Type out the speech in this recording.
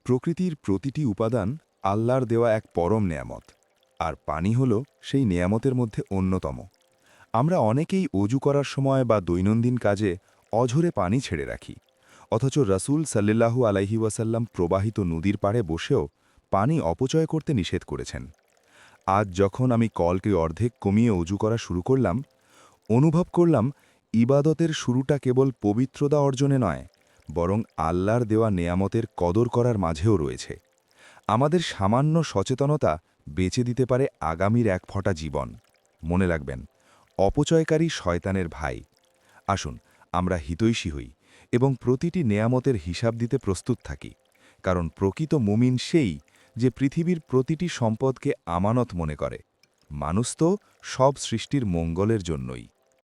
প্রকৃতির প্রতিটি উপাদান আল্লাহর দেওয়া এক পরম নেয়ামত, আর পানি হল সেই নেয়ামতের মধ্যে অন্যতম। আমরা অনেকেই অজু করার সময় বা দৈনন্দিন কাজে অঝরে পানি ছেড়ে রাখি, অথচ রাসূল সাল্লাল্লাহু আলাইহি ওয়াসাল্লাম প্রবাহিত নদীর পাড়ে বসেও পানি অপচয় করতে নিষেধ করেছেন। আজ যখন আমি কলকে অর্ধেক কমিয়ে অজু করা শুরু করলাম, অনুভব করলাম ইবাদতের শুরুটা কেবল পবিত্রতা অর্জনে নয়, বরং আল্লাহর দেওয়া নেয়ামতের কদর করার মাঝেও রয়েছে। আমাদের সামান্য সচেতনতা বেঁচে দিতে পারে আগামীর এক ফোঁটা জীবন। মনে রাখবেন, অপচয়কারী শয়তানের ভাই। আসুন আমরা হিতৈষী হই এবং প্রতিটি নেয়ামতের হিসাব দিতে প্রস্তুত থাকি, কারণ প্রকৃত মুমিন সেই যে পৃথিবীর প্রতিটি সম্পদকে আমানত মনে করে। মানুষ তো সব সৃষ্টির মঙ্গলের জন্যই।